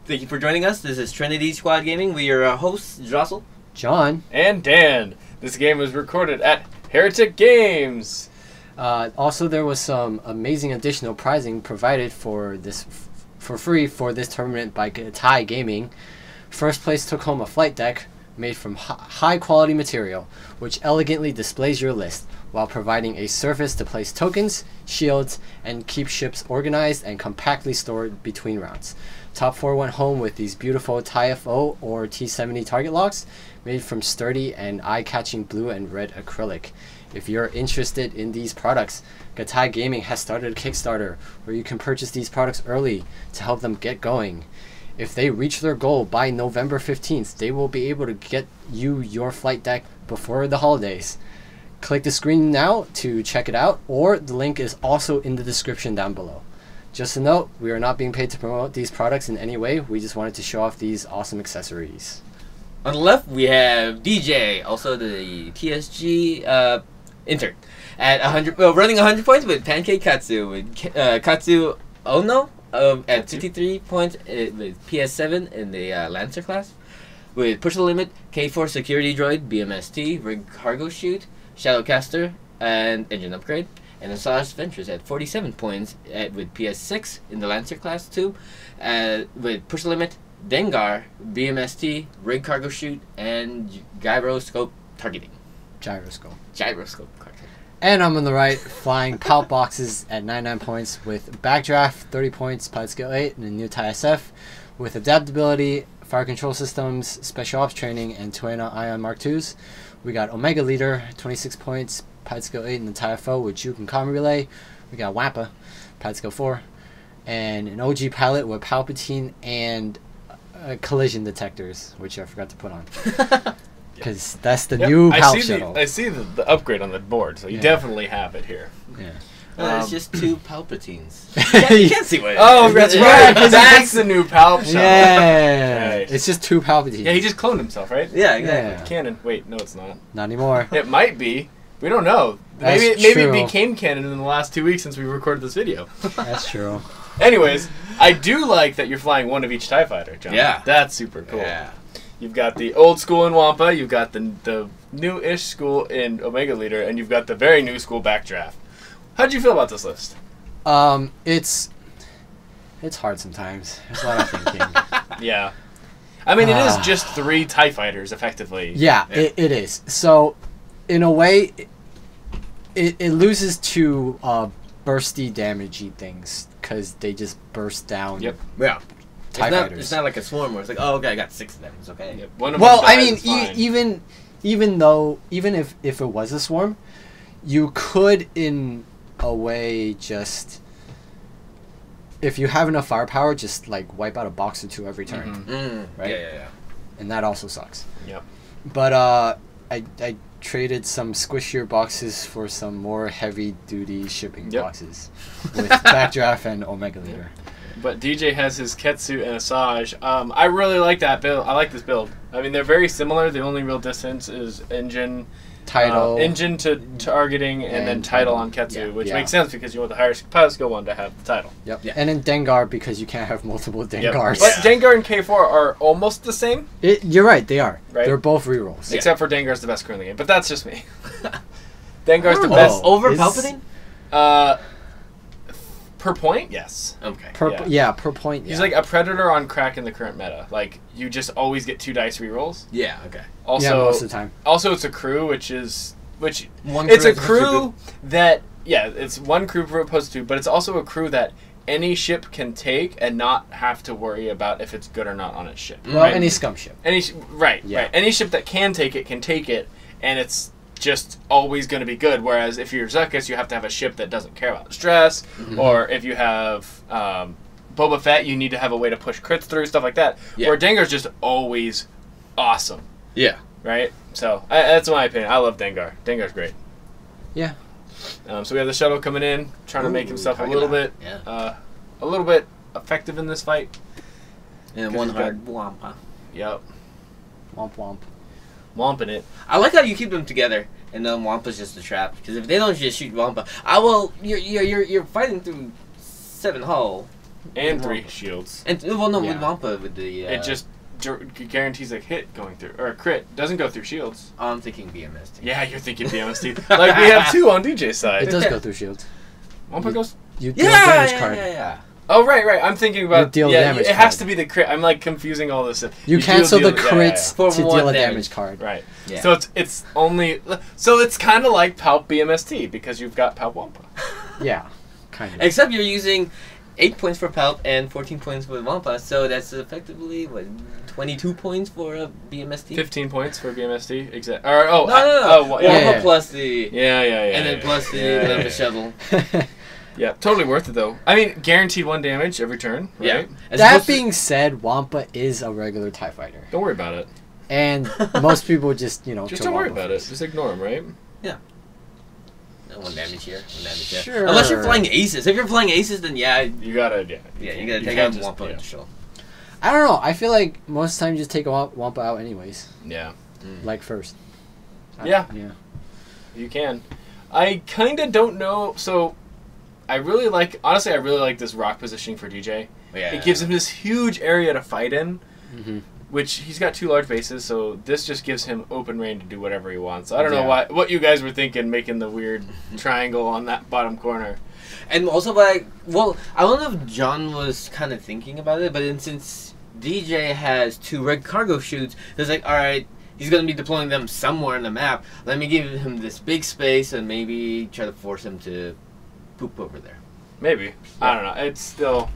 Thank you for joining us. This is Trinity Squad Gaming. We are hosts, Jossel, John, and Dan. This game was recorded at Heretic Games. Also, there was some amazing additional prizing provided for this for free for this tournament by Gattai Gaming. First place took home a flight deck made from high quality material, which elegantly displays your list while providing a surface to place tokens, shields, and keep ships organized and compactly stored between rounds. Top 4 went home with these beautiful TIFO or T70 target locks made from sturdy and eye-catching blue and red acrylic. If you're interested in these products, Gattai Gaming has started a Kickstarter where you can purchase these products early to help them get going. If they reach their goal by November 15th, they will be able to get you your flight deck before the holidays. Click the screen now to check it out, or the link is also in the description down below. Just a note, we are not being paid to promote these products in any way. We just wanted to show off these awesome accessories. On the left, we have DJ, also the TSG intern, at 100, running 100 points with Pancake Katsu, with Katsu Ono at 53 points with PS7 in the Lancer class, with Push the Limit, K4 Security Droid, BMST, Rig Cargo Chute, Shadowcaster, and Engine Upgrade. And Asajj Ventures at 47 points with PS6 in the Lancer class too, with Push the Limit, Dengar, BMST, Rig Cargo Chute, and Gyroscope Targeting. Gyroscope Targeting. And I'm on the right, flying Palp boxes at 99 points with Backdraft, 30 points, Pilot Skill 8, and a new TIE SF, with Adaptability, Fire Control Systems, Special Ops Training, and Tuena Ion Mark IIs. We got Omega Leader, 26 points, Pilot Skill 8 in the TIFO with Juke and Comm Relay. We got Wampa, Pilot Skill 4, and an OG pilot with Palpatine and collision detectors, which I forgot to put on. Because that's the new Palp shuttle. I see the upgrade on the board, so you definitely have it here. Yeah. It's just two Palpatines. You can't see what it is. Oh, that's right. That's the new Palp shuttle. Yeah. Right. It's just two Palpatines. Yeah, he just cloned himself, right? Yeah, exactly. Yeah. Canon. Wait, no, it's not. Not anymore. It might be. We don't know. Maybe it became canon in the last 2 weeks since we recorded this video. That's true. Anyways, I do like that you're flying one of each TIE fighter, John. Yeah. That's super cool. Yeah. You've got the old school in Wampa, you've got the new-ish school in Omega Leader, and you've got the very new school Backdraft. How'd you feel about this list? It's hard sometimes. There's a lot of thinking. Yeah. I mean, it is just 3 TIE fighters, effectively. Yeah, it is. So, in a way, it loses to bursty, damagey things, because they just burst down. Yep. Yeah. TIE fighters. It's not like a swarm where it's like, oh, okay, I got 6 of them. It's okay. Yep. One of Well, them I mean, fine. even if it was a swarm, you could, in a way, just, if you have enough firepower, just like wipe out a box or 2 every turn, right? Yeah. And that also sucks. Yep. But I traded some squishier boxes for some more heavy-duty shipping boxes with Backdraft and Omega Leader. But DJ has his Ketsu and Asajj. I really like that build. I like this build. I mean, they're very similar. The only real distance is engine to targeting, and then title on Ketsu, which makes sense because you want the higher pilot skill one to have the title. Yep. And then Dengar, because you can't have multiple Dengars. But Dengar and K4 are almost the same. You're right, they are. Right? They're both rerolls. Except for Dengar's the best crew in the game. But that's just me. Dengar's the best. Over Palpatine? Per point, yes. Okay. Per point. He's like a predator on crack in the current meta. Like, you just always get 2 dice rerolls. Yeah, okay. Also, most of the time. Also, it's a crew, it's a crew that, it's one crew opposed to 2, but it's also a crew that any ship can take and not have to worry about if it's good or not on its ship. Well, right? any scum ship. Right. Any ship that can take it, and it's just always going to be good. Whereas if you're Zuckuss, you have to have a ship that doesn't care about stress, or if you have Boba Fett, you need to have a way to push crits through, stuff like that. Yeah. Where Dengar's just always awesome. Yeah. Right? So, that's my opinion. I love Dengar. Dengar's great. Yeah. So we have the shuttle coming in, trying to make himself a little bit effective in this fight. And one hard Wampa. Yep. Womp womp. Womping it. I like how you keep them together, and then Wampa's just a trap. Because if they don't just shoot Wampa, you're fighting through 7 hull, and With 3 Wampa. shields. And well, no, Yeah. with Wampa with the. It just guarantees a hit going through, or a crit. Doesn't go through shields. I'm thinking BMST. Yeah, you're thinking BMST. Like we have 2 on DJ's side. It does go through shields. Wampa goes. You deal Yeah, a damage yeah, card. yeah. Oh right. I'm thinking about. You deal yeah, damage it has card. to be the crit. I'm like confusing all this stuff. You deal- cancel the deal- yeah, crits For to one deal a damage. damage card. Right. Yeah. So it's only so it's kind of like Palp BMST because you've got Palp Wampa. Yeah, kind of. Except you're using 8 points for Palp and 14 points for Wampa, so that's effectively what 22 points for a BMST. 15 points for BMST. Exactly. Or oh No. Wampa yeah. Plus the Yeah. and then plus the shovel. Yeah, totally worth it though. I mean, guaranteed 1 damage every turn. Right? Yeah. As That opposed to- being said, Wampa is a regular TIE fighter. Don't worry about it. And most people just, Just kill don't worry Wampa about it. first. Just ignore him, right? No, 1 damage here. 1 damage there. Sure. Unless you're flying aces. If you're flying aces, then yeah, You gotta you gotta take can't out just- Wampa yeah. and show. I don't know. I feel like most times you just take Wampa out anyways. Yeah, Like first. Yeah. Yeah. you can. I kind of don't know. So, I really like this rock positioning for DJ. Yeah. It gives him this huge area to fight in, Mm-hmm. which he's got 2 large bases, so this just gives him open range to do whatever he wants. I don't know Yeah. what you guys were thinking making the weird triangle on that bottom corner. And also, like, well, I don't know if John was kind of thinking about it, but since DJ has 2 red cargo chutes, it's like, all right, he's going to be deploying them somewhere on the map. Let me give him this big space and maybe try to force him to poop over there. Maybe. I don't know. It's still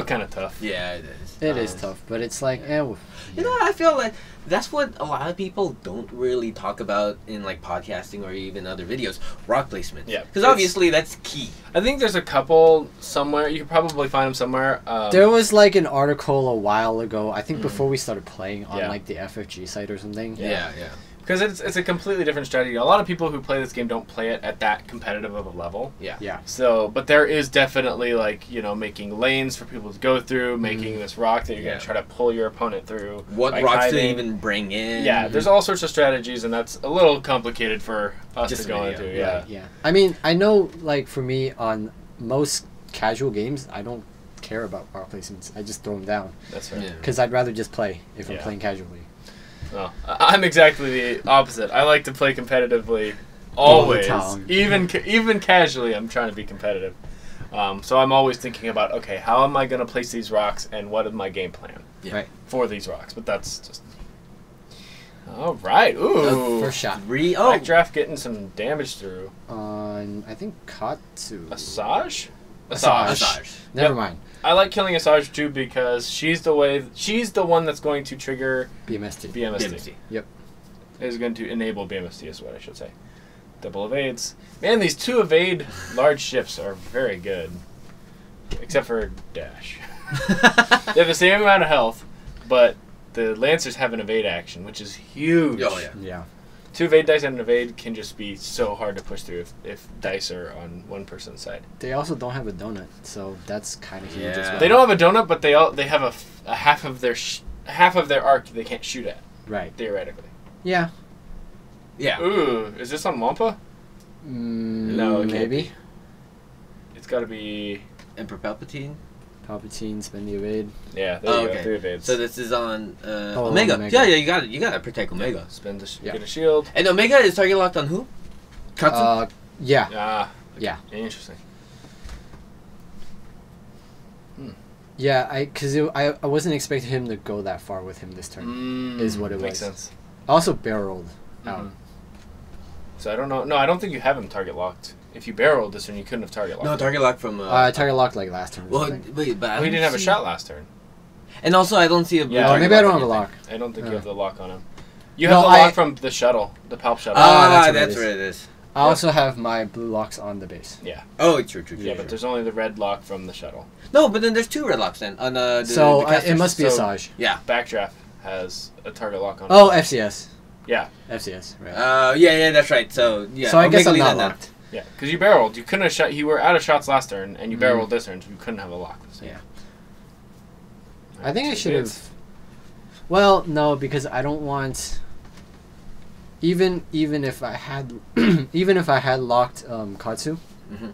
kind of tough. Yeah, it is. It is tough, but it's like, You know, I feel like that's what a lot of people don't really talk about in like podcasting or even other videos. Rock placement. Yeah, Because it's- obviously that's key. I think there's a couple somewhere. You could probably find them somewhere. There was like an article a while ago, I think before we started playing on Yeah. like the FFG site or something. Yeah. Yeah. Because it's a completely different strategy. A lot of people who play this game don't play it at that competitive of a level. Yeah. So, but there is definitely like, making lanes for people to go through, making this rock that you're Yeah. going to try to pull your opponent through. What by rocks to hiding. even bring in. Yeah, there's all sorts of strategies, and that's a little complicated for us Just to a go video, into. Yeah. Yeah. I mean, I know like for me on most casual games, I don't care about rock placements. I just throw them down That's right. Yeah. because I'd rather just play if I'm Yeah. playing casually. No, I'm exactly the opposite. I like to play competitively always, time. even casually. I'm trying to be competitive, so I'm always thinking about okay, how am I going to place these rocks, and what is my game plan Yeah. Right. for these rocks? But that's just all right. Ooh, First shot. Backdraft getting some damage through. On I think Katsu. Asajj. Asajj. Never Yep. mind. I like killing Asajj too because she's the one that's going to trigger BMST. BMST. Yep. Is going to enable BMST is what I should say. Double evades. Man, these 2 evade large ships are very good. Except for Dash. They have the same amount of health, but the Lancers have an evade action, which is huge. Oh, yeah. Yeah. 2 evade dice and an evade can just be so hard to push through if dice are on one person's side. They also don't have a donut, so that's kind of huge as Yeah. well. They don't have a donut, but they have a half of their arc they can't shoot at, Right. theoretically. Yeah. Yeah. Ooh, is this on Wampa? No, it can't maybe. It's got to be... Emperor Palpatine. Palpatine, spend the evade. Yeah, there you go. Okay. 3 evades. So this is on Oh, Omega. Omega. Yeah, you got to protect Omega. Spend the Yeah. get a shield. And Omega is target locked on who? Katsu. Yeah. Ah, Yeah. interesting. Yeah, because I wasn't expecting him to go that far with him this turn. Is what it Makes was. sense. I also barreled out. Mhm. So I don't know. No, I don't think you have him target locked. If you barreled this turn, you couldn't have target locked. No, target locked from. Target locked like last turn. Or Well, something. wait, but I Well, he don't didn't have a see- shot last turn. And also, I don't see a. Yeah, Oh, target maybe I don't on have a anything. lock. I don't think you Yeah. have the lock on him. You No, have the I- lock from the shuttle, the Palp shuttle. Ah, that's what it that's is. what it is. I also have my blue locks on the base. Oh, true. Yeah, but there's only the red lock from the shuttle. No, but then there's 2 red locks then on the. So the casters. it must be So- Asajj. Yeah. Backdraft has a target lock on Oh, it. FCS. Yeah. FCS. Right. Yeah, that's right. So yeah. so I guess I'm Omega not Lena locked. Yeah, because you barreled. You couldn't have shot. You were out of shots last turn, and you barreled this turn, so you couldn't have a lock this turn. Yeah. Alright, I think I 2 should evades. have. Well, no, because I don't want. Even if I had, even if I had locked Katsu, Mhm.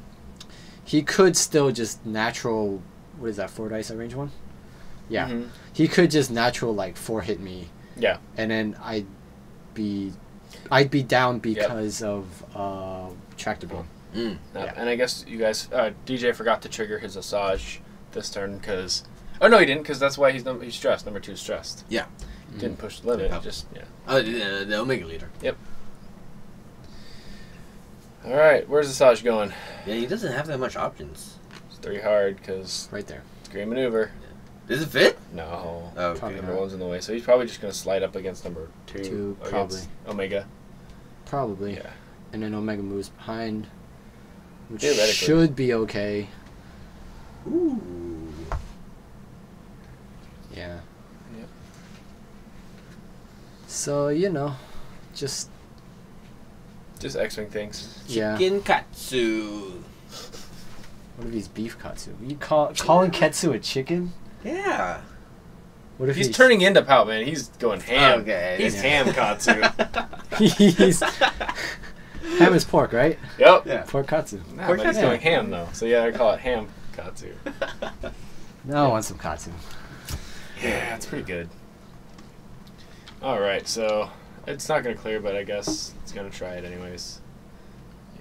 he could still just natural what is that, 4 dice at range 1? Yeah. Mhm. He could just natural, like, 4-hit me. Yeah. And then I'd be down because of Tractor Beam. Yeah. And I guess you guys, DJ forgot to trigger his Asajj this turn because... Oh, no, he didn't, because that's why he's stressed. Number 2 is stressed. Yeah. Didn't push the limit, just, yeah. Oh, the Omega Leader. Yep. All right, where's Asajj going? Yeah, he doesn't have that much options. It's 3 hard, because Right there. it's green maneuver. Does it fit? No. Oh, Probably okay. Number 1's in the way, so he's probably just going to slide up against number 2. 2, against probably. Omega. Probably. Yeah. And then Omega moves behind, which Theoretically. should be okay. Ooh. Yeah. Yep. So, you know, just... Just X-Wing things. Yeah. Chicken Katsu. What if he's beef katsu? You calling Ketsu a chicken? Yeah. What if He's turning into Palp, man. He's going ham. Okay. He's Yeah. ham katsu. He's... Ham is pork, right? Yep. Yeah. Pork katsu. Nah, Pork but he's katsu. going ham, though. So, yeah, I call it ham katsu. Now I want some katsu. Yeah, it's pretty good. All right, so it's not going to clear, but I guess it's going to try it anyways.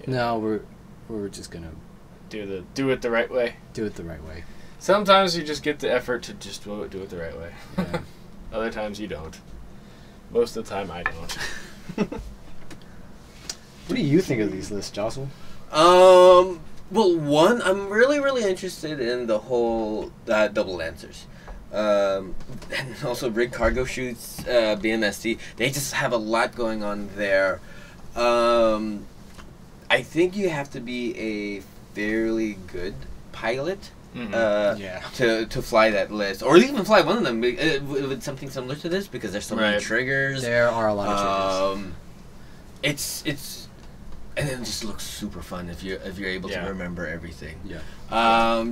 Yeah. No, we're just gonna Do it the right way. do it the right way. Sometimes you just get the effort to just do it the right way. Yeah. Other times you don't. Most of the time I don't. What do you think of these lists, Jocelyn? Well, one, I'm really interested in the whole double lancers. And also rig cargo shoots, BMST. They just have a lot going on there. I think you have to be a fairly good pilot Yeah. to fly that list, or even fly one of them with something similar to this, because there's so many Right. triggers. There are a lot of triggers. It's and then it just looks super fun if you're able Yeah. to remember everything. Yeah.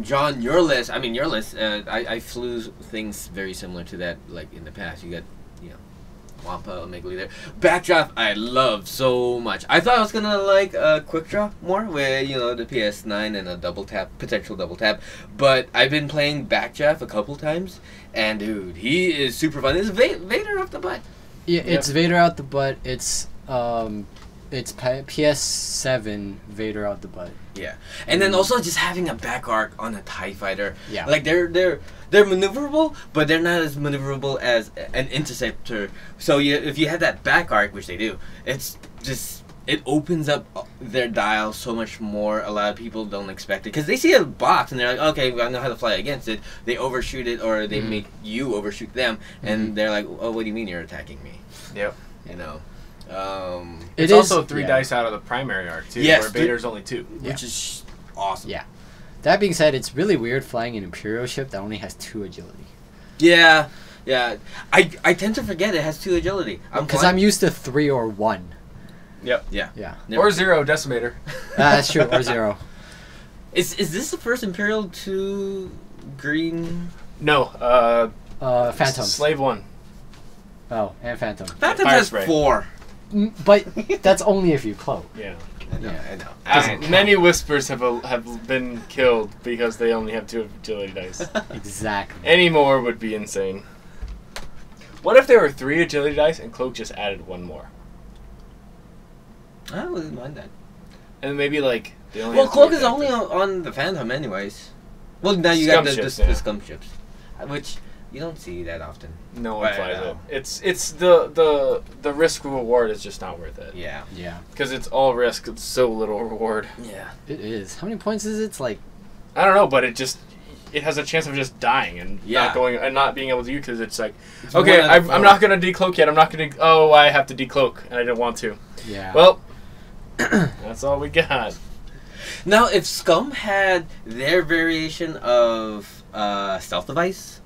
John, your list. I mean, your list. I flew things very similar to that, like in the past. You got, Wampa, Omega Leader. Backdraft, I love so much. I thought I was gonna like quick draw more, where the PS9 and a potential double tap. But I've been playing Backdraft a couple times, and dude, he is super fun. It's Vader off the butt. Yeah, it's Vader out the butt. It's PS7 Vader out the butt. Yeah, and then also just having a back arc on a TIE fighter. Yeah. Like they're maneuverable, but they're not as maneuverable as an interceptor. So if you have that back arc, which they do, it opens up their dial so much more. A lot of people don't expect it because they see a box and they're like, okay, I know how to fly against it. They overshoot it, or they make you overshoot them, and they're like, oh, what do you mean you're attacking me? Yep. It It's also 3 dice out of the primary arc, too, Yes, where Vader's only 2. which is awesome. Yeah. That being said, it's really weird flying an Imperial ship that only has 2 agility. Yeah. I tend to forget it has 2 agility. Because I'm used to 3 or 1. Yep. Yeah. Yeah. Or 0 decimator. That's true. Or 0. Is this the first Imperial 2 green? No. Phantoms. Slave 1. Oh, and Phantom. Phantom Fire has spray. 4. But that's only if you cloak. Yeah. I know. Many whispers have been killed because they only have 2 agility dice. Exactly. Any more would be insane. What if there were 3 agility dice and Cloak just added 1 more? I wouldn't mind that. And maybe they only Well, have Cloak 3 is only characters. on the Phantom anyways. Well, now you Scum got ships, the yeah. scum ships, which you don't see that often. No one Right, flies no. it. It's the risk reward is just not worth it. Yeah. Yeah. Because it's all risk, it's so little reward. Yeah. It is. How many points is it? It's like... I don't know, but it has a chance of just dying and Yeah. not being able to use, because it's like, It's okay, 1 out of I'm 4. not gonna decloak yet. I'm not gonna. Oh, I have to decloak, and I didn't want to. Yeah. Well, that's all we got. Now, if Scum had their variation of stealth device,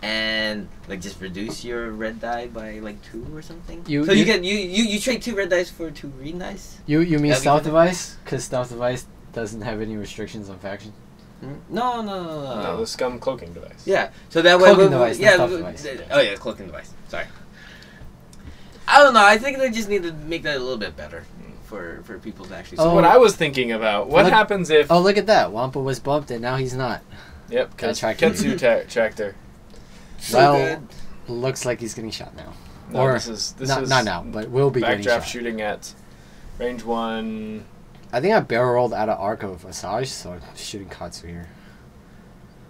and just reduce your red die by 2 or something, You trade 2 red dice for 2 green dice. You mean That'd be Stealth good. Device? Because Stealth Device doesn't have any restrictions on faction. No. No, the scum cloaking device. Yeah, so that way... Cloaking device, not yeah, stealth device. Oh, yeah, cloaking device. Sorry. I don't know. I think they just need to make that a little bit better for people to actually... Oh. What I was thinking about, what happens if... Oh, look at that. Wampa was bumped and now he's not. Yep, That tractor. Ketsu tractor. So Well, good. looks like he's getting shot now. No, Or this is not now, but will be getting backdraft shot. shooting at range 1. I think I barrel rolled out of arc of Asajj, so I'm shooting Katsu here.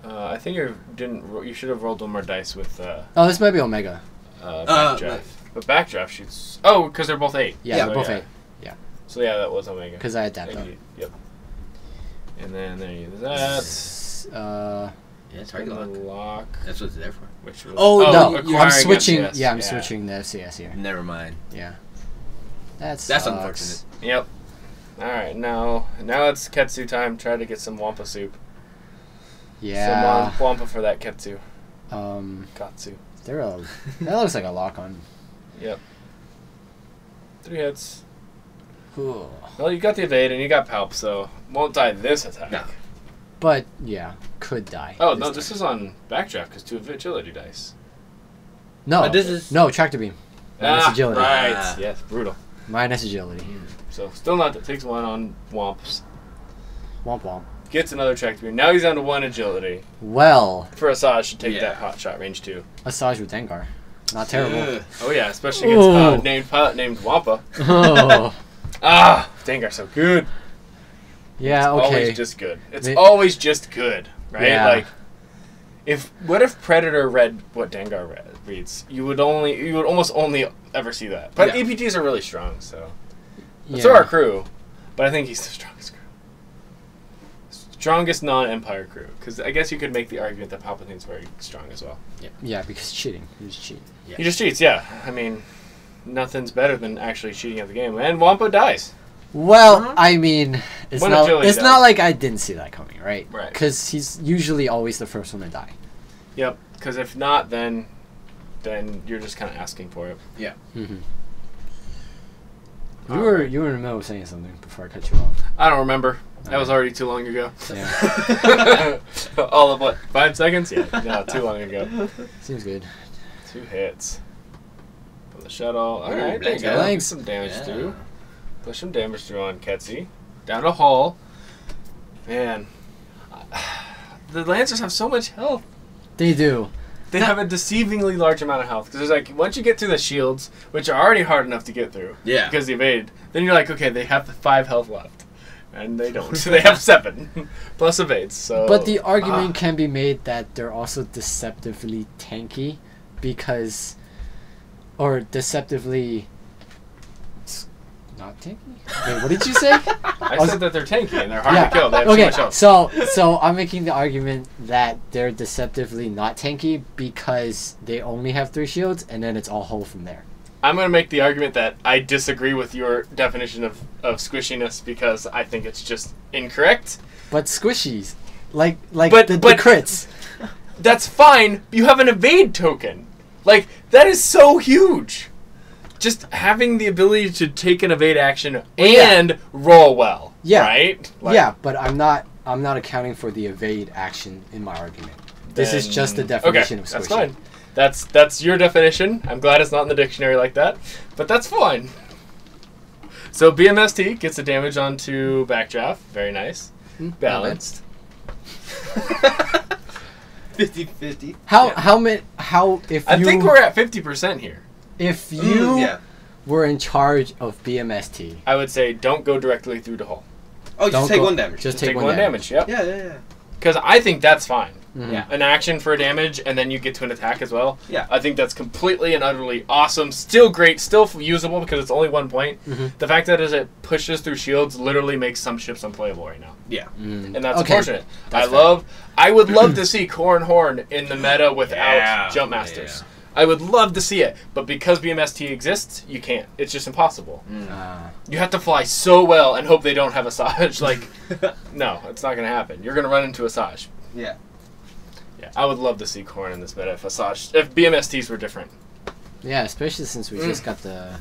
I think you should have rolled one more dice with Oh, this might be Omega. backdraft. But backdraft shoots. Oh, because they're both 8. Yeah, Yeah, they're both 8. So yeah, that was Omega. Because I had that And though. yep. And then there you go. That. Yeah, target lock. Lock. That's what it's there for. Which was, Oh, No, acquiring I'm switching. FCS. Yeah, I'm switching the FCS here. Never mind. Yeah. That's unfortunate. Yep. All right, now it's Ketsu time. Try to get some Wampa soup. Yeah. Some Wampa for that Ketsu. Katsu. That looks like a lock on. Yep. 3 hits. Cool. Well, you got the evade and you got Palp, so won't die this attack. No. But yeah, could die. Oh no, this is on backdraft because 2 agility dice. No. This is No, tractor beam. Minus agility. Right. Ah. Yes, brutal. Minus agility. So still not. That takes 1 on Wamps. Womp womp. Gets another tractor beam. Now he's down to 1 agility. Well, For Asajj should take Yeah. that hot shot range 2. Asajj with Dengar. Not terrible. Ugh. Oh yeah, especially against Ooh. pilot named Wampa. Oh. Ah, Dengar's so good. Yeah, It's okay. always just good. It's They- always just good, right? Yeah. Like, what if Predator read what Dengar reads? You would almost only ever see that. But Yeah. EPTs are really strong, so Yeah. so are our crew. But I think he's the strongest crew, strongest non-Empire crew. Because I guess you could make the argument that Palpatine's very strong as well. Yeah, because cheating. He's cheating. Yeah. He just cheats, yeah. I mean, nothing's better than actually cheating at the game. And Wampa dies. Well, I mean, it's One not. agility It's dice. not like I didn't see that coming, right? Right. Because he's usually always the first one to die. Yep. Because if not, then you're just kind of asking for it. Yeah. Mm-hmm. You All were right. you were in the middle of saying something before I cut you off. I don't remember. That was already too long ago. Yeah, All of what? 5 seconds? Yeah, no, too long ago. seems good. 2 hits. From the shuttle. Alright, there you Blanks. go. Blanks. Some damage Yeah. through. Push some damage through on Ketsi. Down to Hull. Man. The Lancers have so much health. They do. They have a deceivingly large amount of health. Because there's like, once you get through the shields, which are already hard enough to get through. Yeah. Because they evade. Then you're like, okay, they have 5 health left. And they don't. So they have 7. Plus evades. So. But the argument can be made that they're also deceptively tanky because, or deceptively not tanky. Wait, what did you say? I said that they're tanky and they're hard to kill. They have so Okay, much health. so I'm making the argument that they're deceptively not tanky because they only have 3 shields and then it's all whole from there. I'm going to make the argument that I disagree with your definition of squishiness because I think it's just incorrect. But squishies, like But- the but- crits. That's fine. You have an evade token. Like, that is so huge. Just having the ability to take an evade action and roll well. Yeah. Right? Like, Yeah, but I'm not accounting for the evade action in my argument. This is just the definition of squishy. That's fine. That's your definition. I'm glad it's not in the dictionary like that, but that's fine. So BMST gets the damage onto Backdraft. Very nice. Not bad. Balanced. 50-50. How if I you think we're at 50% here. if you Yeah. were in charge of BMST, I would say don't go directly through to Hull. Oh, Don't just take go- 1 damage. just Just take take one damage. Yep. Yeah, yeah, yeah. Because I think that's fine. Mhm. Yeah. An action for a damage, and then you get to an attack as well. Yeah. I think that's completely and utterly awesome. Still great. Still usable because it's only 1 point. Mhm. The fact that as it pushes through shields literally makes some ships unplayable right now. Yeah. Mm. And that's Okay. unfortunate. That's I would love to see Corn Horn in the meta without Yeah. Jump Masters. I would love to see it, but because BMST exists, you can't. It's just impossible. You have to fly so well and hope they don't have Asajj. Like, no, it's not going to happen. You're going to run into Asajj. Yeah. Yeah, I would love to see Corn in this meta if BMSTs were different. Yeah, especially since we just got the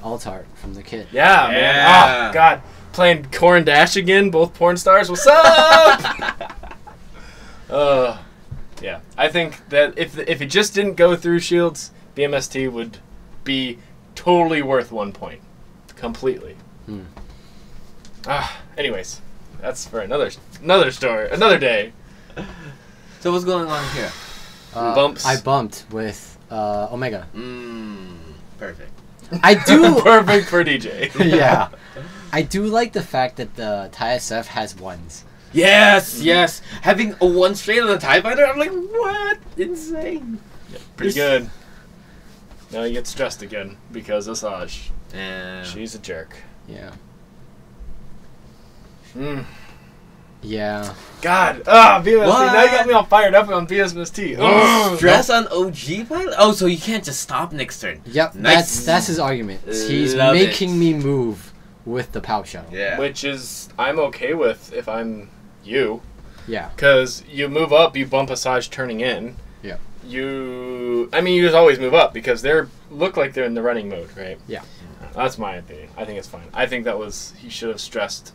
alt art from the kit. Yeah, man. Yeah. Oh, God. Playing Corn Dash again, both porn stars. What's up? Yeah. I think that if it just didn't go through shields, BMST would be totally worth 1 point. Completely. Hmm. Anyways, that's for another story, another day. So what's going on here? Bumps. I bumped with Omega. Perfect. I do. Perfect for DJ. Yeah. I do like the fact that the TIE-SF has ones. Yes, yes. Having a 1 straight on the TIE Fighter, I'm like, what? Insane. Yep, pretty good. Now he gets stressed again because Asajj. Yeah. She's a jerk. Yeah. Yeah. Yeah. God. BMST. What? Now you got me all fired up on BMST. Stress on OG pilot? Oh, so you can't just stop next turn. Yep. Nice. That's his argument. He's Love making it. me move with the Palp shuttle. Yeah. Which is, I'm okay with if I'm you. Yeah. Because you move up, you bump Asajj turning in. Yeah. You just always move up because look like they're in the running mode, right? Yeah. That's my opinion. I think it's fine. I think he should have stressed.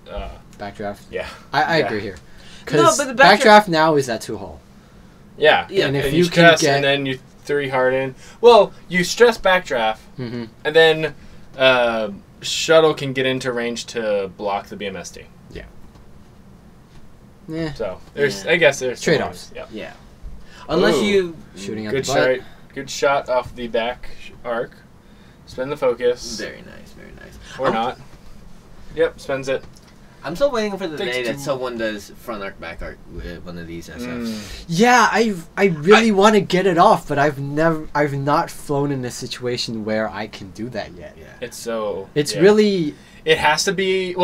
Backdraft. Yeah. I Yeah. agree here. Because but the backdraft now is at 2 hull. Yeah. Yeah, and if And you stress, can get, and then you 3 hard in. Well, you stress backdraft, Mhm. and then shuttle can get into range to block the BMST. yeah, So there's, Yeah. I guess there's some Trade-offs. ways. Yeah. Yeah. Unless Ooh. you... shooting at Good the butt. shot. Good shot off the back arc. Spend the focus. Very nice, very nice. Or not. Yep, spends it. I'm still waiting for the Takes day that two- someone does front arc, back arc with one of these SFs. Yeah, I really want to get it off, but I've not flown in a situation where I can do that yet. Yeah. It's so. It's yeah. really It has to be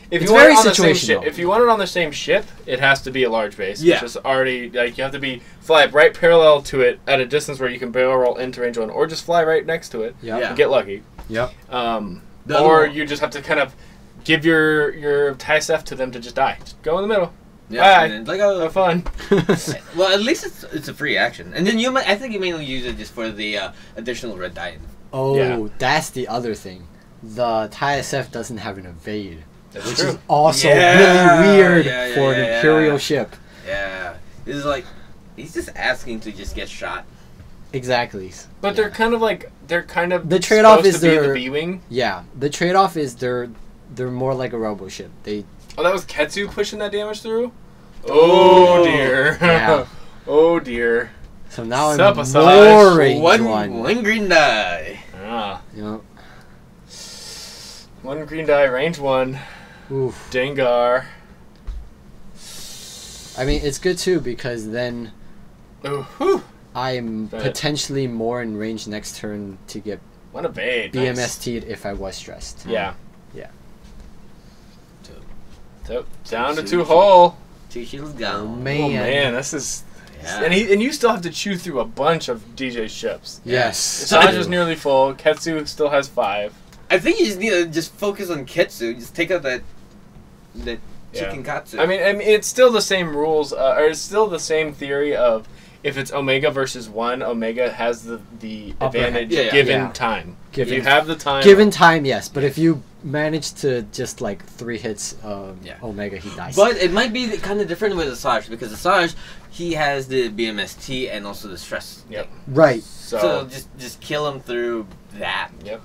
if It's you want very it on the same situational. ship. If you want it on the same ship, it has to be a large base. Yeah. Which is already you have to fly right parallel to it at a distance where you can barrel roll into range 1, or just fly right next to it. Yep. Yeah. And get lucky. Yep. The other Or one- you just have to kind of give your TIE-SF to them to just die. Just go in the middle. Yeah, Bye. and it's like, oh, Have fun. well, at least it's a free action, and then I think you mainly use it just for the additional red die. Oh, Yeah. that's the other thing. The TIE-SF doesn't have an evade, That's which true. is also Yeah, really weird yeah, for an yeah, Imperial yeah. ship. Yeah, this is like he's just asking to just get shot. Exactly. But they're kind of The trade-off supposed is to be they're- the B-wing. Yeah, the trade-off is they're more like a robo ship. They Oh, that was Ketsu pushing that damage through? Oh, dear. Yeah. Oh, dear. so now Sup, I'm Asajj? more range One green die. Ah. You know, 1 green die, range 1. oof. Dengar. I mean, it's good too because then Ooh, whew. I'm But- potentially more in range next turn to get What a bait. Nice. BMST'd if I was stressed. Yeah. Yeah. So, down to Two 2 hull. 2 shields Oh, gone. man. Oh, man. This is... Yeah. And you still have to chew through a bunch of DJ's ships. Yes. Asajj is nearly full. Ketsu still has 5. I think you just need to just focus on Ketsu. Just take out that Yeah. chicken katsu. I mean, it's still the same rules, or it's still the same theory of if it's Omega versus 1, Omega has the Upper hand. advantage Yeah, yeah. given Yeah. time. Given- If you have the time. Given time, yes, but if you manage to just like 3 hits Yeah. Omega, he dies. But it might be kind of different with Asajj because Asajj, he has the BMST and also the stress. Yep. right. So just kill him through that. Yep.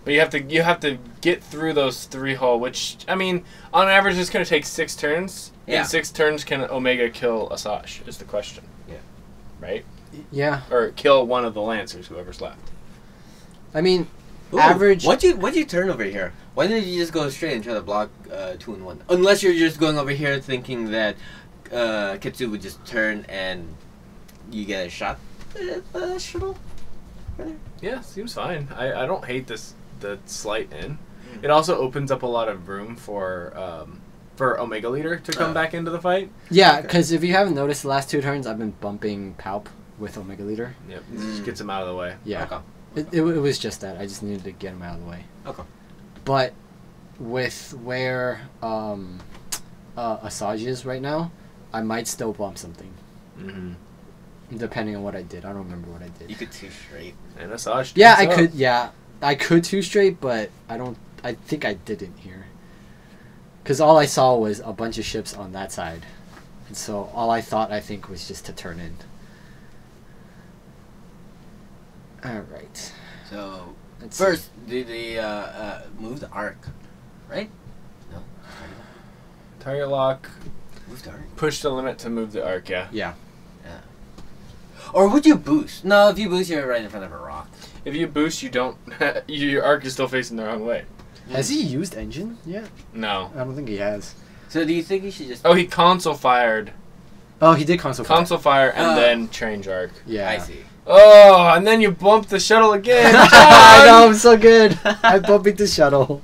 But you have to get through those 3 hull, which I mean, on average, it's going to take 6 turns. Yeah. In 6 turns, can Omega kill Asajj? Is the question. Yeah. Right. Yeah. Or kill one of the Lancers, whoever's left. I mean, Ooh, average. What'd you turn over here? Why didn't you just go straight and try to block 2 and 1? Unless you're just going over here thinking that Ketsu would just turn and you get a shot at the shuttle. Right there. Yeah, seems fine. I don't hate the slight in. It also opens up a lot of room for Omega Leader to come back into the fight. Yeah, Okay. because if you haven't noticed, the last 2 turns I've been bumping Palp with Omega Leader. Yep, it just gets him out of the way. Yeah. Okay. It was just that. I just needed to get him out of the way. Okay. But with where Asajj is right now, I might still bump something. Mm-hmm. Depending on what I did. I don't remember what I did. You could 2 straight. And Asajj. Yeah, takes I up. could. Yeah, I could 2 straight, but I think I didn't here. Because all I saw was a bunch of ships on that side, and so all I think was just to turn in. All right. So Let's first, they move the arc, right? No. Target lock. Move the arc. Push the limit to move the arc. Yeah. Yeah. Or would you boost? No, if you boost, you're right in front of a rock. If you boost, you don't. Your arc is still facing the wrong way. Has he used engine yet? No. I don't think he has. So do you think he should just? Oh, he console fired. Oh, he did console fire. Console fire and then change arc. Yeah. I see. Oh, and then you bump the shuttle again. I know, I'm so good. I'm bumping the shuttle.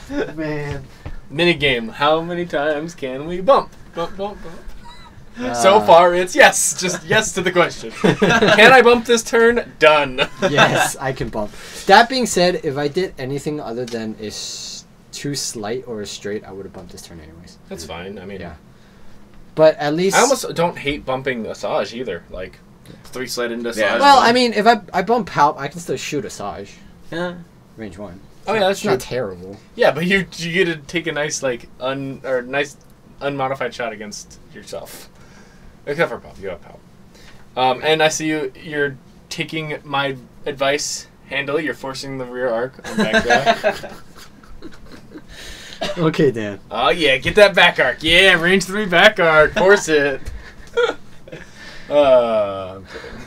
Man. Minigame. How many times can we bump? Bump, bump, bump. So far, it's yes. Just yes to the question. Can I bump this turn? Done. Yes, I can bump. That being said, if I did anything other than too slight or a straight, I would have bumped this turn anyways. That's fine. I mean, yeah. But at least I almost don't hate bumping Asajj either. Like 3 slide into Asajj. Yeah. well, I mean, if I bump Palp, I can still shoot Asajj. Yeah. Range 1. Oh yeah, that's It's true. not terrible. Yeah, but you get to take a nice nice unmodified shot against yourself. Except for Palp, you have Palp. And I see you're taking my advice handily. You're forcing the rear arc on backdraft. Okay, Dan. Oh yeah, get that back arc. Yeah, range 3 back arc. Force it. I'm kidding.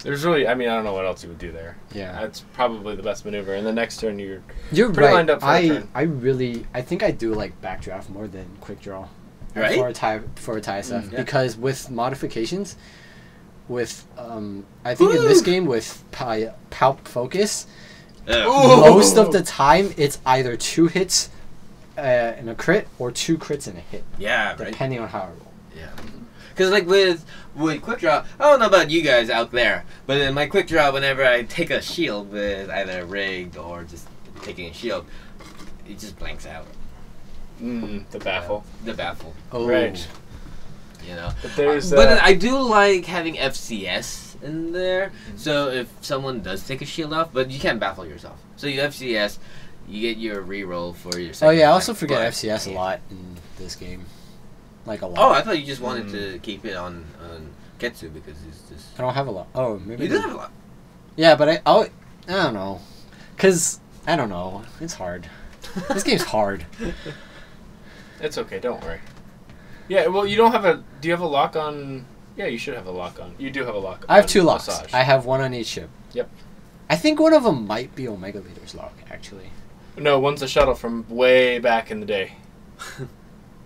There's really, I mean, I don't know what else you would do there. Yeah. That's probably the best maneuver. And the next turn, you're You're pretty right. lined up for a turn. I think I do like backdraft more than quick draw. Right? For a tie stuff. Yeah. Because with modifications, with I think in this game with Palp focus, most of the time it's either 2 hits in a crit or 2 crits in a hit. Yeah, right. Depending on how I roll. Yeah. Because like with quick draw, I don't know about you guys out there, but in my quick draw, whenever I take a shield with either rigged or just taking a shield, it just blanks out. the baffle. The baffle. Oh. Right. You know. But there's. But I do like having FCS in there. So if someone does take a shield off, but you can't baffle yourself. So you FCS, you get your reroll for your. Oh yeah, I attack, also forget but- FCS a lot in this game. Like a lot. Oh, I thought you just wanted to keep it on Ketsu because it's just. I don't have a lot. Oh, maybe. You do have a lot. Yeah, but I don't know. Cause I don't know. It's hard. This game's hard. It's okay, don't worry. Yeah, well, you don't have a. Do you have a lock on? Yeah, you should have a lock on. You do have a lock. I have on 2 locks. Asajj. I have 1 on each ship. Yep. I think one of them might be Omega Leader's lock, actually. No, one's a shuttle from way back in the day.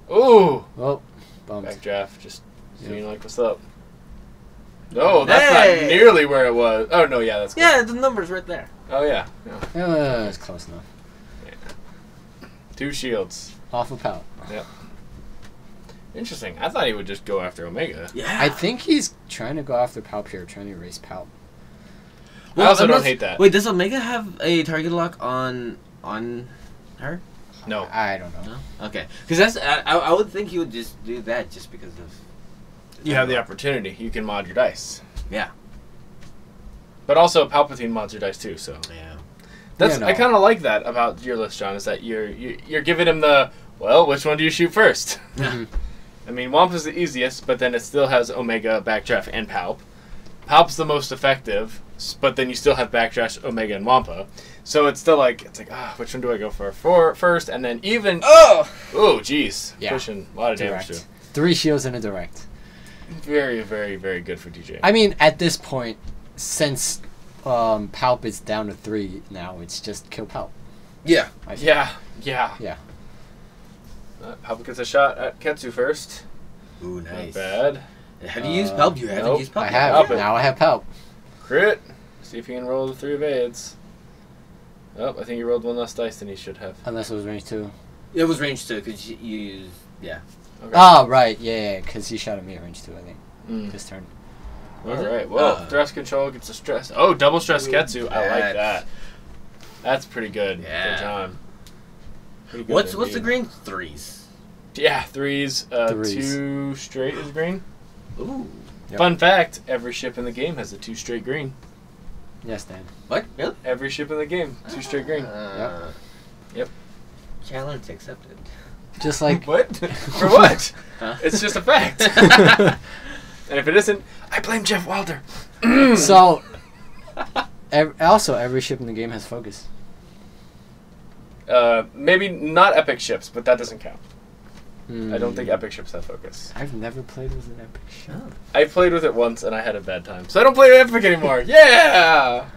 Ooh! Oh, bumped. Backdraft, just Yep. seeing like what's up. No, that's Hey! not nearly where it was. Oh no, yeah, that's good. Yeah, the number's right there. Oh yeah. It's close enough. 2 shields. Off of Palp. Interesting. I thought he would just go after Omega. Yeah. I think he's trying to go after Palp here, trying to erase Palp. I also I'm don't not- hate that. Wait, does Omega have a target lock on her? No. I don't know. No. Okay, because that's I would think he would just do that just because of. You have the opportunity. You can mod your dice. Yeah. But also Palpatine mods your dice too, so Yeah. that's Yeah, no. I kind of like that about your list, John. Is that you're giving him the which one do you shoot first? Mhm. I mean, Wampa's the easiest, but then it still has Omega, Backdraft, and Palp. Palp's the most effective, but then you still have Backdraft, Omega, and Wampa. So it's still like which one do I go for first? And then even oh jeez, Yeah. pushing a lot of damage Direct. too. 3 shields and a direct. Very, very, very good for DJ. I mean, at this point, since Palp is down to 3 now, it's just kill Palp. Yeah. I think. Yeah. Yeah. Palp gets a shot at Ketsu first. Ooh, Not nice. bad. Have you used Palp? You haven't nope. used Palp. I yet. have. Palp it. Now I have Palp. Crit. See if he can roll the 3 evades. Oh, I think he rolled 1 less dice than he should have. Unless it was range 2. It was range 2 because you used Okay. Oh, right. Yeah, because he shot at me at range 2, I think. Mm. This turn. Was it? Alright, well, thrust control gets a stress. Oh, double stress Ooh, Ketsu. I like that. that. That's pretty good Yeah. for John. Pretty good What's the indeed. green? 3s. Yeah, 3s. 3s. 2 straight is green. Ooh. Yep. Fun fact, every ship in the game has a 2 straight green. Yes, Dan. What? Really? Every ship in the game, 2 straight green. Yep. Challenge accepted. Just like... What? For what? Huh? It's just a fact. And if it isn't, I blame Jeff Wilder. So, also, every ship in the game has focus. Maybe not epic ships, but that doesn't count. I don't think epic ships have focus. I've never played with an epic ship. Oh. I played with it once and I had a bad time, so I don't play epic anymore. Yeah.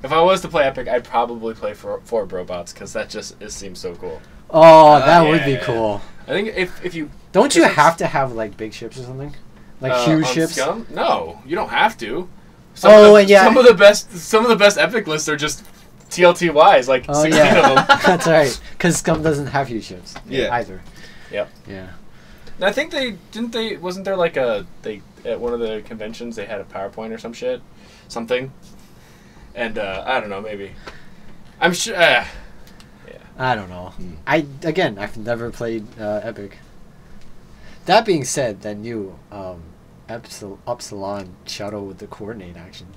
If I was to play epic, I'd probably play for Brobots because that just seems so cool. Oh, that would be yeah. cool. I think if you don't you have to have like big ships or something, like huge on ships? Scum? No, you don't have to. Yeah. Some of the best epic lists are just TLTYs, like 16 of them. That's right. Because Scum doesn't have huge ships. Either. Yep. Yeah. And I think wasn't there like at one of the conventions they had a PowerPoint or something, and I don't know, maybe. I'm sure. Yeah. I don't know. I've never played epic. That being said, that new Upsilon shuttle with the coordinate action.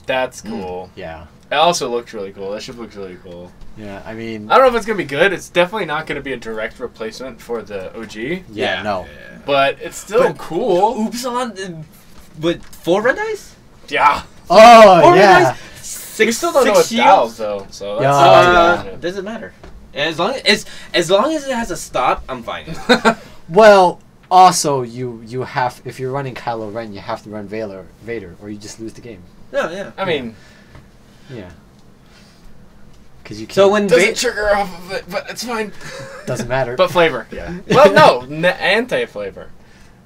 That's cool. Yeah. It also looks really cool. That ship looks really cool. Yeah, I mean... I don't know if it's going to be good. It's definitely not going to be a direct replacement for the OG. Yeah, no. Yeah. But it's still cool. Upsilon with 4 red eyes? Yeah. Oh, 4 yeah. red eyes? We still don't know what valves, though. So that's doesn't matter. As long as it has a stop, I'm fine. Well, also, you have... If you're running Kylo Ren, you have to run Vader, or you just lose the game. No, yeah. I mean... Yeah. Because you can't... So when doesn't trigger off of it, but it's fine. Doesn't matter. But flavor. Yeah. Well, no, anti-flavor.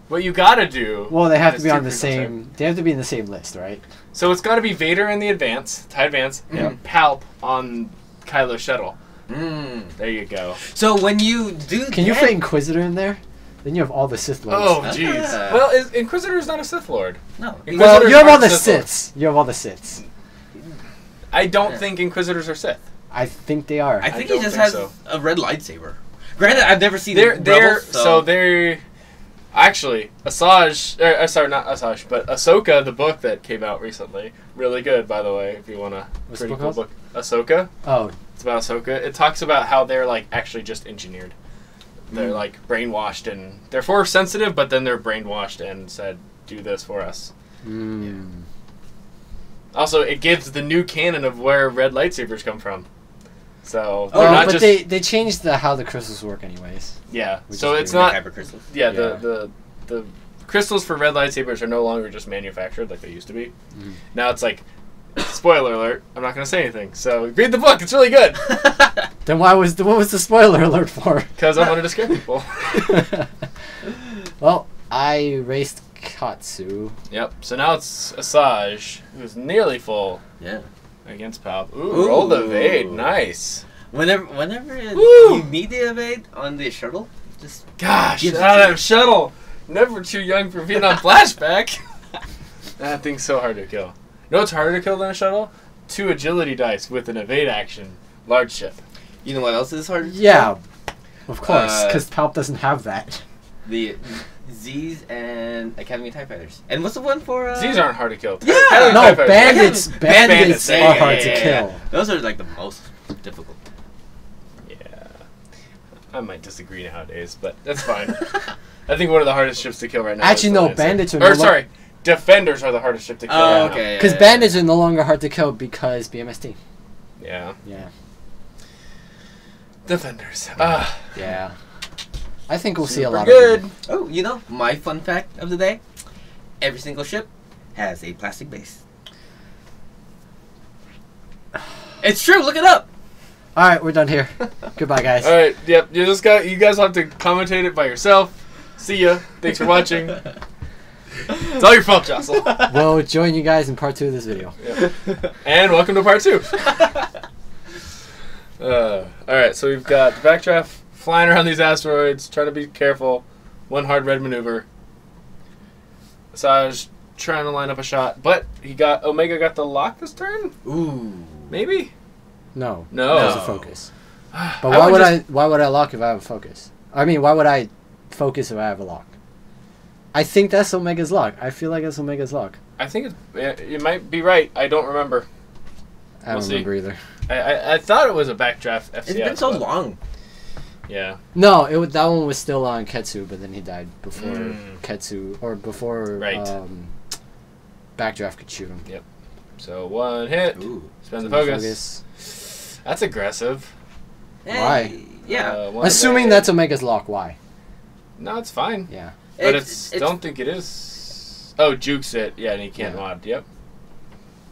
What you gotta do... Well, they have to be on the same... They have to be in the same list, right? So it's gotta be Vader in the TIE Advance, and Palp on Kylo's shuttle. There you go. So when you do... Can you fit Inquisitor in there? Then you have all the Sith Lords. Oh, jeez. Well, Inquisitor's not a Sith Lord. No. Well, you have all the Siths. You have all the Siths. I don't think Inquisitors are Sith. I think they are. I think he just has a red lightsaber. Granted, I've never seen Rebels, so they're... Actually, Asajj... sorry, not Asajj, but Ahsoka, the book that came out recently. Really good, by the way, if you want a pretty cool book. Ahsoka. Oh. It's about Ahsoka. It talks about how they're, like, actually just engineered. They're, like, brainwashed, and they're Force sensitive, but then they're brainwashed and said, do this for us. Yeah. Also, it gives the new canon of where red lightsabers come from. So, but they changed how the crystals work anyways. Yeah, so it's not... Kyber crystals. Yeah, the crystals for red lightsabers are no longer just manufactured like they used to be. Now it's like, spoiler alert, I'm not going to say anything. So, read the book, it's really good. Then what was the spoiler alert for? Because I wanted to scare people. Well, I raced Katsu. Yep, so now it's Asajj, who's nearly full. Yeah. Against Palp. Ooh, roll the evade. Nice. Whenever you need the evade on the shuttle, just... Gosh, that shuttle. Never too young for Vietnam flashback. That thing's so hard to kill. You know what's harder to kill than a shuttle? 2 agility dice with an evade action. Large ship. You know what else is hard to kill? Yeah, of course, because Palp doesn't have that. The Z's and Academy TIE Fighters. And what's the one for... Z's aren't hard to kill. Yeah! No, bandits are hard to kill. Those are like the most difficult. Yeah. I might disagree nowadays, but that's fine. I think one of the hardest ships to kill right now Actually, no, bandits are... Defenders are the hardest ship to kill right now. Okay. Because bandits are no longer hard to kill because BMST. Yeah. Yeah. Defenders. Yeah. I think we'll see a lot good. of them. Oh, you know, my fun fact of the day. Every single ship has a plastic base. It's true, look it up. Alright, we're done here. Goodbye, guys. Alright, yep. You guys will have to commentate it by yourself. See ya. Thanks for watching. It's all your fault, Jocelyn. We'll join you guys in part 2 of this video. Yep. And welcome to part 2. Alright, so we've got the backdraft flying around these asteroids, trying to be careful. One hard red maneuver. Asajj trying to line up a shot, but Omega got the lock this turn? Ooh. Maybe? No. No. That was a focus. But why would I lock if I have a focus? I mean, why would I focus if I have a lock? I think that's Omega's lock. I feel like that's Omega's lock. I think you might be right. I don't remember. I don't remember either. I thought it was a backdraft FCS. It's been so long. Yeah. No, that one was still on Ketsu, but then he died before Ketsu, or before Backdraft could shoot him. Yep. So 1 hit. Ooh. Spend the focus. That's aggressive. Why? Yeah. Assuming that's Omega's lock, why? No, it's fine. Yeah. But it's don't think it is. Oh, jukes it. Yeah, and he can't mod. Yep.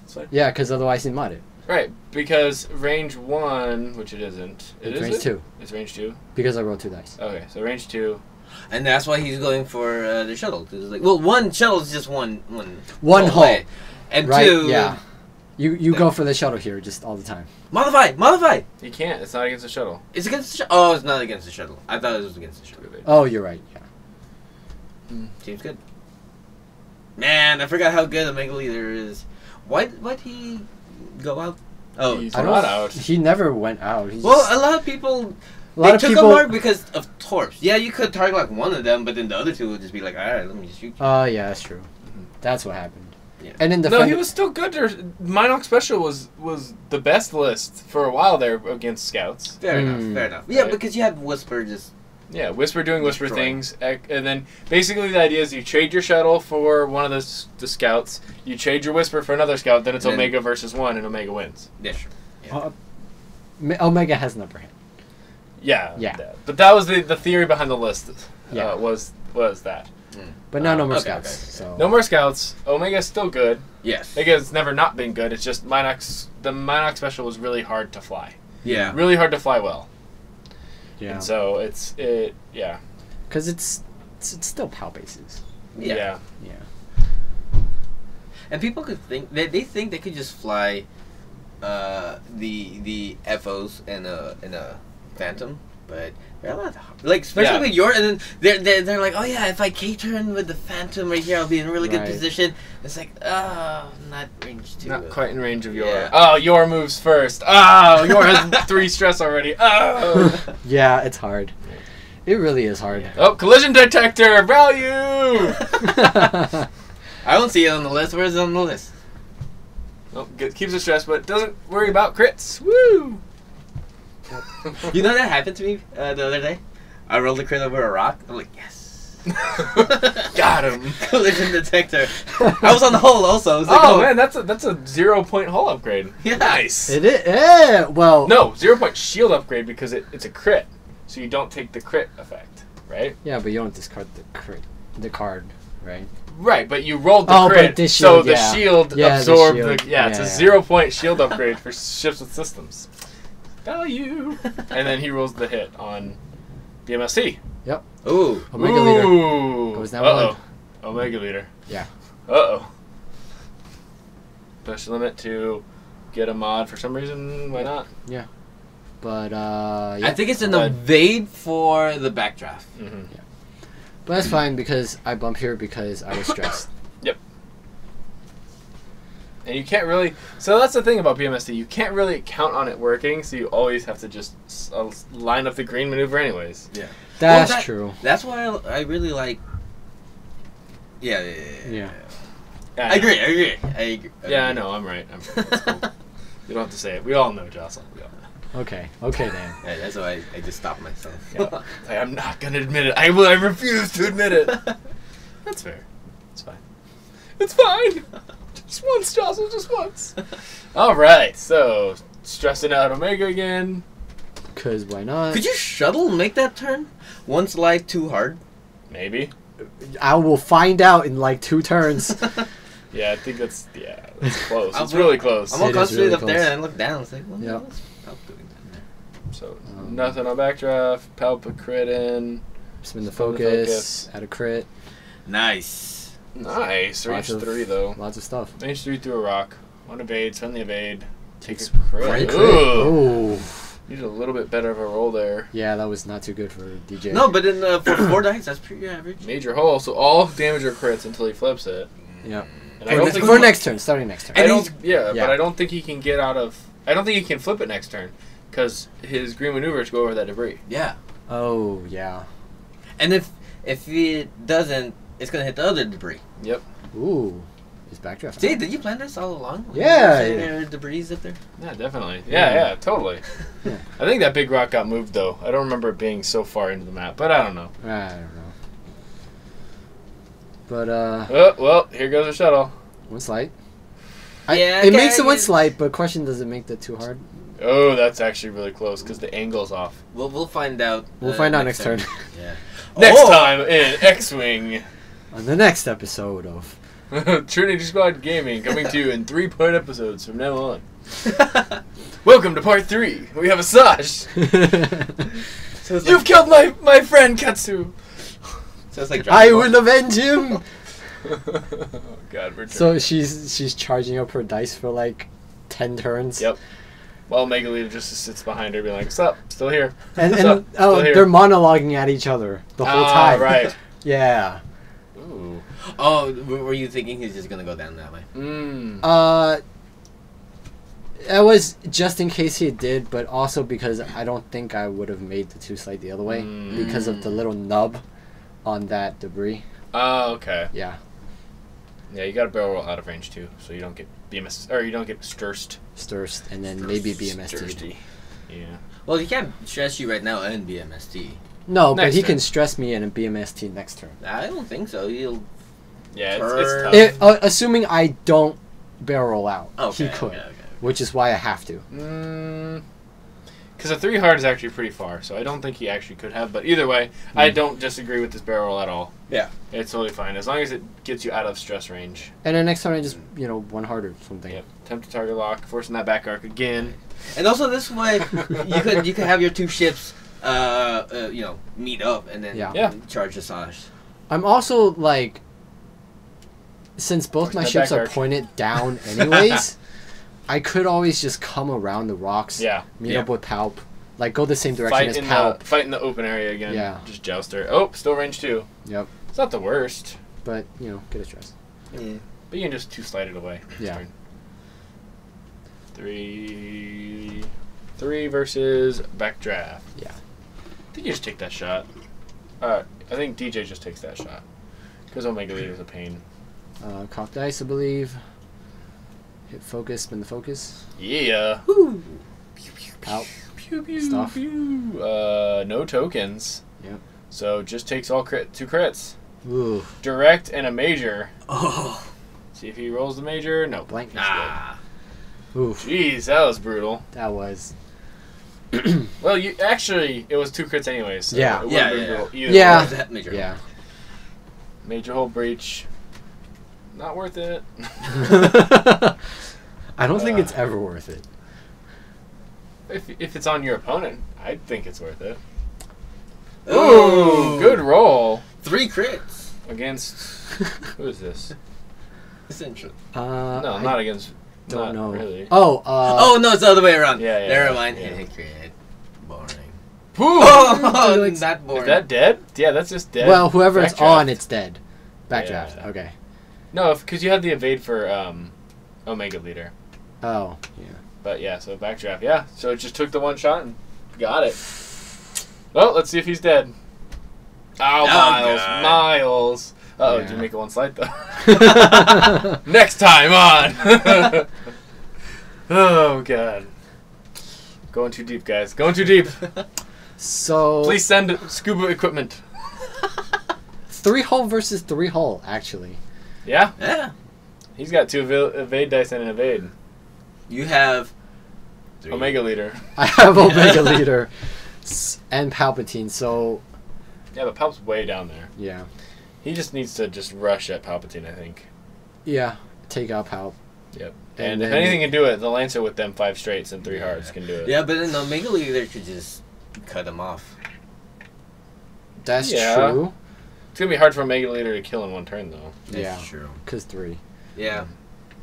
That's fine. Yeah, because otherwise he'd mod it. Right, because range 1, which it isn't. It's range 2. It's range 2? Because I rolled 2 dice. Okay, so range 2. And that's why he's going for the shuttle. Cause it's like, well, one shuttle is just one hull. Way. And right, 2... yeah. You go for the shuttle here just all the time. Modify! You can't. It's not against the shuttle. It's against the shuttle. Oh, it's not against the shuttle. I thought it was against the shuttle. Oh, you're right, yeah. Seems good. Man, I forgot how good Omega Leader is. Why'd he go out? Oh, he's not out. He never went out. Well, a lot of people... They took a mark because of torps. Yeah, you could target like one of them, but then the other two would just be like, alright, let me just shoot you. Oh, yeah, that's true. That's what happened. Yeah. And in no, he was still good. Minox Special was the best list for a while there against scouts. Fair enough. Yeah, because you had Whisper just... Yeah, Whisper doing Whisper things. And then basically the idea is you trade your shuttle for one of the scouts, you trade your Whisper for another scout, then it's Omega versus 1, and Omega wins. Yeah, sure. Yeah. Omega has an upper hand. Yeah. Yeah. But that was the theory behind the list. Yeah. Was that. But now no more okay, scouts. okay. So. No more scouts. Omega's still good. Yes. Omega's never not been good. It's just the Minox Special was really hard to fly. Yeah. Really hard to fly well. Yeah. And so yeah. Because it's still PAL bases. Yeah. And people could think they think they could just fly the FOs in a Phantom, but they're a lot like especially with your and then they're like, oh yeah, if I K-turn with the Phantom right here, I'll be in a really good position. It's like, oh, not range 2. Not quite in range of your. Yeah. Oh, your moves first. Oh, your has 3 stress already. Oh. Yeah, it's hard. It really is hard. Oh, collision detector value. I don't see it on the list. Where is it on the list? Oh, keeps the stress, but doesn't worry about crits. Woo! You know that happened to me the other day? I rolled a crit over a rock. I'm like, yes. Got him. Collision detector. I was on the hull also. I was like, Oh man, that's a 0-point hull upgrade. Yeah. Nice. It is. Yeah, well. No, 0-point shield upgrade because it's a crit, so you don't take the crit effect, right? Yeah, but you don't discard the card, right? Right, but you rolled the crit, but so the shield absorbed the shield. it's a 0-point shield upgrade for ships with systems. Value. And then he rolls the hit on BMSC. Yep. Ooh. Omega Leader. Goes down one. Omega Leader. Yeah. Special limit to get a mod for some reason. Why not? Yeah. But I think it's an evade for the backdraft. Mm-hmm. Yeah. But that's fine because I bump here because I was stressed. Yep. And you can't really... So that's the thing about BMSD. You can't really count on it working, so you always have to just line up the green maneuver anyways. Yeah. That's true. That's why I really like... Yeah. I agree. Yeah, I know. I'm right. That's cool. You don't have to say it. We all know, Jocelyn. We all know. Okay, Dan. Yeah, that's why I just stopped myself. Yeah. I'm not going to admit it. I refuse to admit it. That's fair. It's fine. It's fine. Just once, Jocelyn, just once. All right, so stressing out Omega again. Because why not? Could you shuttle make that turn? One slide too hard? Maybe. I will find out in like 2 turns. Yeah, I think that's close. It's really close. I'm all concentrated really up there and I look down. It's like, well, yeah. what's Palp doing down there? So nothing on backdraft. Palp a crit in. Spin the focus. Add a crit. Nice. Nice. Range 3 though. Lots of stuff. Range 3 through a rock. 1 evade. Spend the evade. Takes a crit. Ooh. Needed a little bit better of a roll there. Yeah, that was not too good for DJ. No, but in for 4 dice, that's pretty average. Major hole. So all damage or crits until he flips it. Yeah. And I don't think for next turn, starting next turn. But I don't think he can get out of. I don't think he can flip it next turn, because his green maneuvers go over that debris. Yeah. Oh yeah. And if it doesn't, it's gonna hit the other debris. Yep. Ooh. His backdraft. See, did you plan this all along? Yeah. There are debris up there. Yeah, definitely. Yeah, totally. Yeah. I think that big rock got moved though. I don't remember it being so far into the map, but I don't know. I don't know. But Oh, well, here goes the shuttle. one slide. It makes it one slight, but question doesn't make that too hard. Oh, that's actually really close because the angle's off. We'll find out. We'll find out next turn. Yeah. Next time in X-Wing. On the next episode of Trinity Squad Gaming, coming to you in 3-part episodes from now on. Welcome to part 3. We have a Sash. So You've killed my friend Katsu. So it's like I will avenge him. Oh God, we're So she's charging up her dice for like 10 turns. Yep. While Megalita just sits behind her, being like, "What's up? Still here." And Still here. they're monologuing at each other the whole time. Right. Yeah. Ooh. Oh, were you thinking he's just gonna go down that way? It was just in case he did, but also because I don't think I would have made the 2 slide the other way because of the little nub on that debris. Oh, okay. Yeah. Yeah, you got to barrel roll out of range too, so you don't get BMS or you don't get Sturst, and then maybe BMST. Stursty. Yeah. Well, he can't stress you right now and BMST. No, Next but he turn. can stress me in a BMST next turn. I don't think so. He'll. Yeah, Turn. it's tough. Assuming I don't barrel roll out, Okay, he could, okay. which is why I have to. Because a 3 hard is actually pretty far, so I don't think he actually could have. But either way, I don't disagree with this barrel roll at all. Yeah. It's totally fine as long as it gets you out of stress range. And then next turn I just one harder something. Yep. Attempt to target lock, forcing that back arc again. And also this way, you could have your 2 ships, meet up and then charge the Sash. I'm also like, since both Force my that ships back are arc. pointed down anyways, I could always just come around the rocks. Yeah. Meet up with Palp, like go the same direction as Palp. Fight in the open area again. Yeah. Just joust her. Oh, still range 2. Yep. It's not the worst. But get a stress. Yeah. But you can just 2 slide it away. Yeah. Turn. 3 versus backdraft. Yeah. I think you just take that shot. I think DJ just takes that shot. Because Omega Leader is a pain. Cock dice, I believe. Hit focus, spin the focus. Yeah. Woo. Out. Pew, pew, Stuff. pew. No tokens. Yep. So just takes all 2 crits. Ooh. Direct and a major. Oh. See if he rolls the major. No. Blank. Ah. Ooh. Jeez, that was brutal. That was. Well, it was 2 crits anyways. So Yeah. it Yeah, would've been yeah. brutal either Yeah. way. That major. Yeah. Major hull breach. Not worth it. I don't think it's ever worth it. If it's on your opponent, I think it's worth it. Ooh. Ooh, good roll 3 crits. against. Who is this? Essentially. No, I not against. don't not know. Really. Oh. Oh no, it's the other way around. Yeah. Never mind. Yeah. Hit crit. Boring. Pooh! Oh, it's that boring. Is that dead? Yeah, that's just dead. Well, whoever it's Backdraft. on, it's dead. Backdraft. Yeah. Okay. No, because you had the evade for Omega Leader. Oh. Yeah. But yeah, so backdraft. Yeah, so it just took the 1 shot and got it. Well, let's see if he's dead. Oh, Miles. God. Miles. Uh-oh, Yeah. did you make a 1 slide though? Next time on. Oh, God. Going too deep, guys. Going too deep. So. Please send scuba equipment. 3 hull versus 3 hull, actually. Yeah? Yeah. He's got 2 evade dice and an evade. You have 3. Omega Leader. I have Omega Leader and Palpatine, so. Yeah, but Palp's way down there. Yeah. He just needs to just rush at Palpatine, I think. Yeah. Take out Palp. Yep. And And if then- anything can do it, the Lancer with them 5 straights and 3 hearts can do it. Yeah, but then Omega Leader could just cut him off. That's Yeah. true. It's going to be hard for Omega Leader to kill in 1 turn, though. That's Yeah. true. Because 3. Yeah.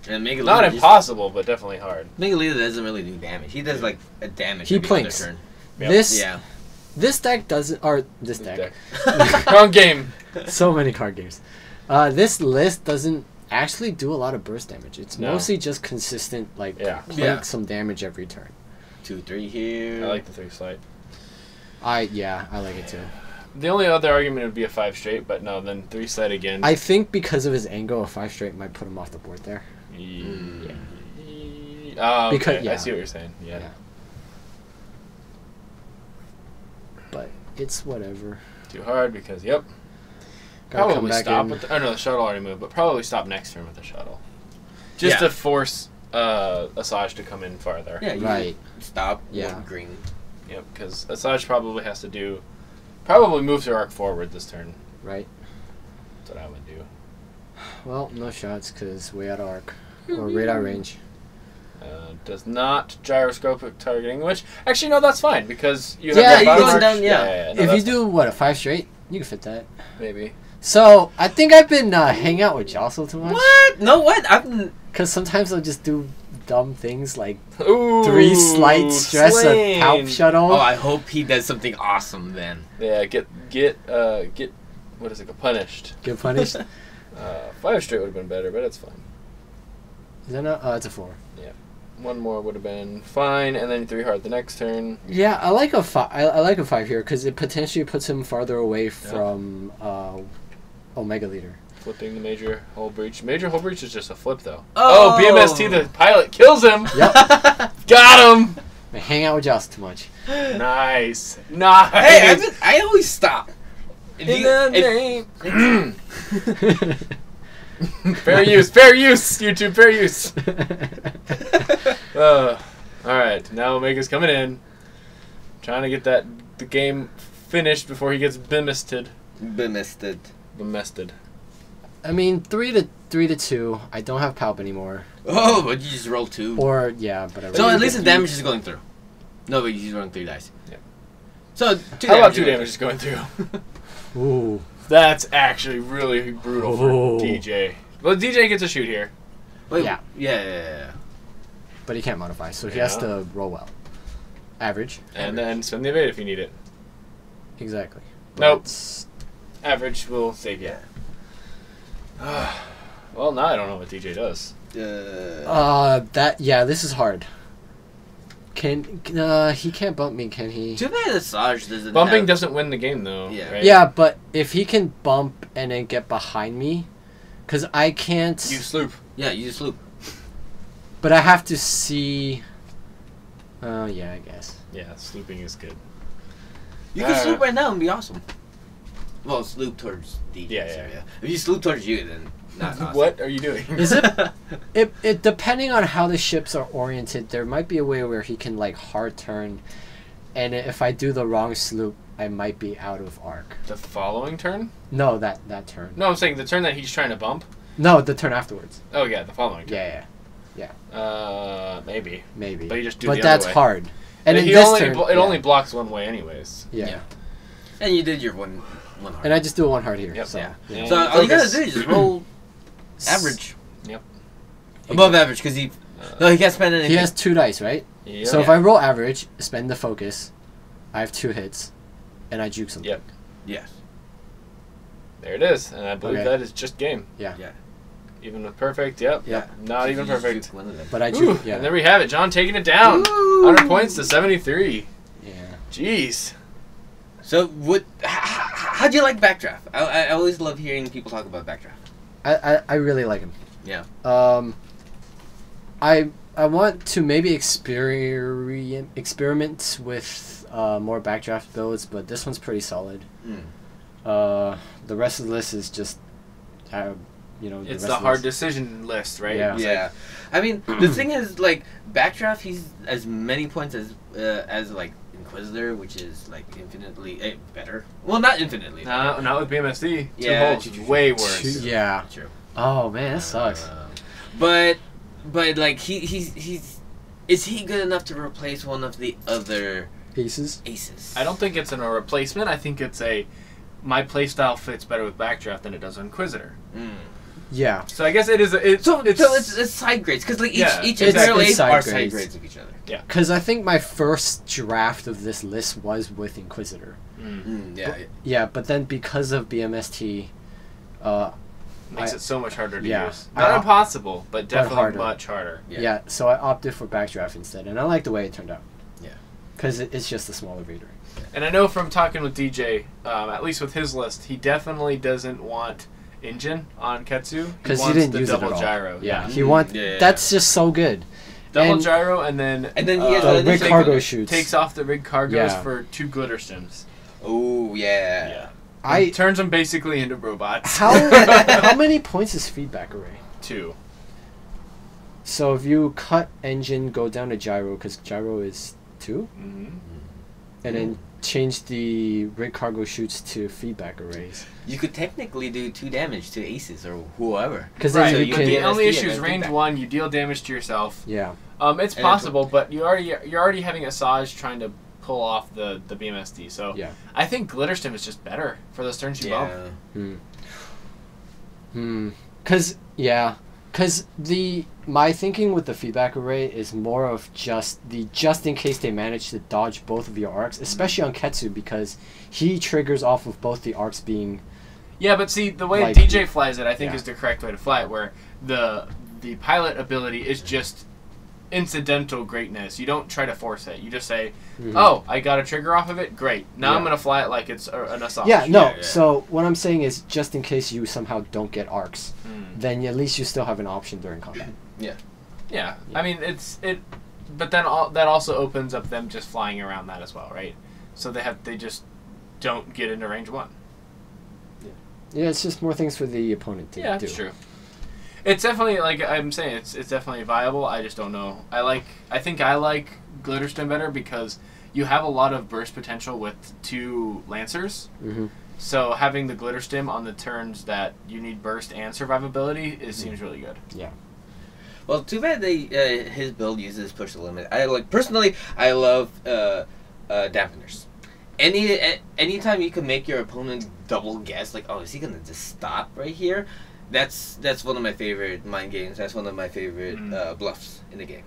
And Omega Not Leader impossible, but definitely hard. Omega Leader doesn't really do damage. He does like a damage. He every other plinks. turn. Yep. Yeah. This deck doesn't. Or this deck. Wrong game. So many card games. This list doesn't actually do a lot of burst damage. It's No. mostly just consistent, like, Yeah. plink Yeah. some damage every turn. 2, 3 here. I like the 3 slide. I like it too. The only other argument would be a 5 straight, but no, then 3 slide again. I think because of his angle, a 5 straight might put him off the board there. Yeah. Oh, okay. Because- yeah. I see what you're saying. Yeah. Yeah. But it's whatever. Too hard because, yep. Gotta come Probably back stop in. with the, oh no, the shuttle already moved, but probably stop next turn with the shuttle. Just Yeah. to force Asajj to come in farther. Yeah, you Right. stop. Yeah. Green. Yep, because Asajj probably has to probably moves her arc forward this turn. Right. That's what I would do. Well, no shots because way out of arc or radar range. Does not gyroscopic targeting, which actually no, that's fine because you have Yeah, that you bottom going arc. down, yeah. No, If that's you do what, a 5 straight, you can fit that. maybe. So I think I've been hanging out with Jostle too much. What? No, what? I've. Because sometimes I'll just do dumb things like Ooh, 3 slight stress a slain. Palp shuttle. Oh, I hope he does something awesome then. Yeah, get what is it? Get punished. Get punished. 5 straight would have been better, but it's fine. Is that not? Oh, it's a 4. One more would have been fine, and then 3 hard the next turn. Yeah, I like a 5. I like a 5 here because it potentially puts him farther away from Omega Leader. Flipping the major hull breach. Major hull breach is just a flip though. Oh. Oh, BMST the pilot kills him. Yep. Got him. I hang out with Jostle too much. Nice. Hey, I always stop. If In you- the if- name. Fair use, YouTube, fair use. Alright, now Omega's coming in. Trying to get the game finished before he gets bemested. Bemested. I mean, 3 to 2. I don't have Palp anymore. Oh, but you just roll 2. Or yeah, but I So really at least the could damage is going through. No, but he's rolling 3 dice. Yeah. So 2 How about damage 2 is damage is going through? do. Ooh. That's actually really brutal for Oh. DJ. Well, DJ gets a shoot here. Wait, Yeah. Yeah. But he can't modify, so he has Yeah. to roll well. Average. And then spend the evade if you need it. Exactly. Nope. But Average will save you. Well, now I don't know what DJ does. this is hard. He can't bump me, can he? Too bad Asajj doesn't Bumping have... doesn't win the game, though. Yeah. Right? Yeah, but if he can bump and then get behind me, because I can't. You sloop. Yeah, you just loop. But I have to see. Oh yeah, I guess. Yeah, slooping is good. You can sloop right now and be awesome. Well, sloop towards DJ. Yeah. If you sloop towards you, then not awesome. What are you doing? Is it? It depending on how the ships are oriented, there might be a way where he can like hard turn, and if I do the wrong sloop, I might be out of arc. The following turn? No, that turn. No, I'm saying the turn that he's trying to bump. No, the turn afterwards. Oh yeah, the following turn. Yeah. Maybe. Maybe. But you just do but the that's other way. hard. And in he this only turn, it only blocks one way, anyways. Yeah. And you did your one hard. And I just do a 1 hard here. Yep. So, Yeah. Yeah. So all you gotta Focus. do is just roll average. Yep. Above average, because he can't spend anything. He has 2 dice, right? Yep. So if I roll average, spend the focus, I have 2 hits, and I juke something. Yep. Yes. There it is, and I believe Okay. that is just game. Yeah. Even with perfect, yep. Yep. Not You even just perfect. juke one of them. But I Ooh, juke. Yeah. And there we have it. John taking it down. Ooh. 100 points to 73. Yeah. Jeez. So how do you like Backdraft? I always love hearing people talk about Backdraft. I really like him. Yeah. I want to maybe experiment with more backdraft builds, but this one's pretty solid. The rest of the list is just, It's the hard decision list, right? Yeah. Yeah. I mean, the thing is, like, Backdraft, he's as many points as like Inquisitor, which is like infinitely better. Well, not infinitely. Not with BMSD. Yeah, 2 holds, way worse. Yeah. True. Oh man, that sucks. But like he's is he good enough to replace one of the other Aces. I don't think it's a replacement. I think it's my playstyle fits better with Backdraft than it does with Inquisitor. Yeah. So I guess it is. It's side grades because like Yeah, each it's Imperial Age side are grades. side grades of each other. Yeah. Because I think my first draft of this list was with Inquisitor. Yeah. Yeah, but then because of BMST, makes it so much harder to yeah. use. Not impossible, but definitely harder. much harder. yeah, so I opted for backdraft instead, and I like the way it turned out. Yeah. Because it's just a smaller reader. And I know from talking with DJ, at least with his list, he definitely doesn't want engine on Ketsu. Because he wants didn't the use it double at all. gyro. Yeah, he wants. Yeah. That's just so good. Double And- gyro, and then And then he has The additional- rig cargo shoots. takes off the rig cargos Yeah. for 2 glitter stims. Oh yeah. It turns them basically into robots. How many points is feedback array? 2. So if you cut engine, go down to gyro, because gyro is 2, Mm-hmm. and then change the rig cargo chutes to feedback arrays. You could technically do 2 damage to aces or whoever. Because Right, then you but can. the DMSD only issue and is then range feedback. 1. You deal damage to yourself. Yeah. It's And possible, but you're already having Asajj trying to pull off the BMSD. So Yeah. I think Glitterstim is just better for those turns you bump. Because my thinking with the feedback array is more of just in case they manage to dodge both of your arcs, especially on Ketsu, because he triggers off of both the arcs being. Yeah, but see, the way Like- DJ flies it, I think Yeah. is the correct way to fly it, where the pilot ability is just incidental greatness. You don't try to force it. You just say, "Oh, I got a trigger off of it. Great. Now I'm Yeah. gonna fly it like it's an Asajj." Yeah, no. Yeah. So what I'm saying is, just in case you somehow don't get arcs, Mm. then at least you still have an option during combat. Yeah. I mean, but then that also opens up them just flying around that as well, right? So they just don't get into range 1. Yeah, it's just more things for the opponent to do. Yeah, that's true. It's definitely, like I'm saying, it's definitely viable. I just don't know. I think I like Glitterstim better because you have a lot of burst potential with 2 Lancers. Mm-hmm. So having the Glitterstim on the turns that you need burst and survivability seems really good. Yeah. Well, too bad his build uses push the limit. Personally, I love dampeners. Anytime you can make your opponent double guess, like, oh, is he gonna just stop right here? That's one of my favorite mind games. That's one of my favorite bluffs in the game.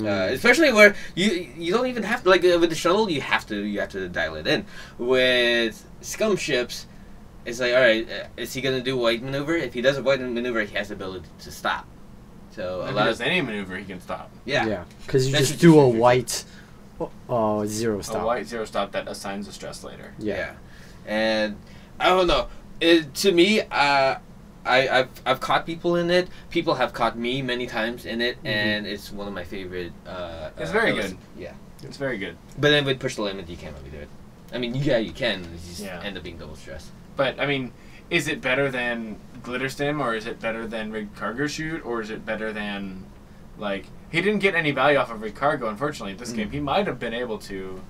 Especially where you don't even have to, like with the shuttle, you have to dial it in. With scum ships, it's like, all right, is he gonna do white maneuver? If he does a white maneuver, he has the ability to stop. So If he does any maneuver, he can stop. Yeah. Because you That's just what you do a should do. white, 0 stop. A white 0 stop that assigns a stress later. Yeah. And I don't know. To me, I've caught people in it. People have caught me many times in it, and it's one of my favorite. It's very good. Yeah. It's very good. But then with push the limit, you can't really do it. I mean, yeah, you can. You just Yeah. end up being double stressed. But, I mean, is it better than Glitterstim, or is it better than Rig Cargo Shoot, or is it better than, like... He didn't get any value off of Rig Cargo, unfortunately, this game. He might have been able to,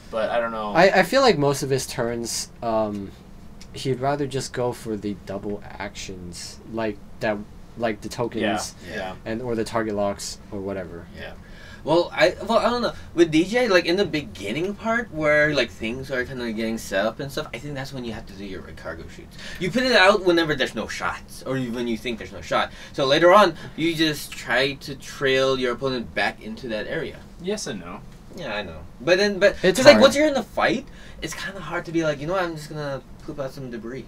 but I don't know. I feel like most of his turns, he'd rather just go for the double actions, like the tokens, Yeah. and or the target locks or whatever. Yeah. Well, I don't know. With DJ, like in the beginning part where like things are kind of getting set up and stuff, I think that's when you have to do your cargo shoots. You put it out whenever there's no shots, or when you think there's no shot. So later on, you just try to trail your opponent back into that area. Yes and no. Yeah, I know. But It's because like hard. once you're in the fight, it's kind of hard to be like, you know what, I'm just gonna poop out some debris.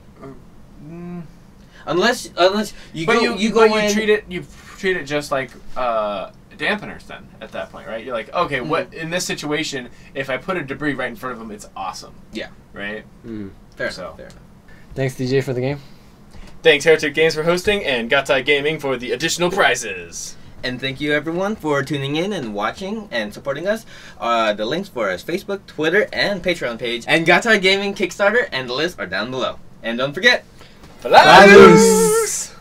Unless you But go you in. treat it just like dampeners then at that point, right? You're like, okay, what in this situation, if I put a debris right in front of them, it's awesome. Yeah. Right? Fair So. enough. Fair enough. Thanks, DJ, for the game. Thanks, Heretic Games, for hosting, and Gattai Gaming for the additional prizes. And thank you everyone for tuning in and watching and supporting us. The links for us Facebook, Twitter, and Patreon page, and Gattai Gaming Kickstarter, and the lists are down below. And don't forget, Falaus!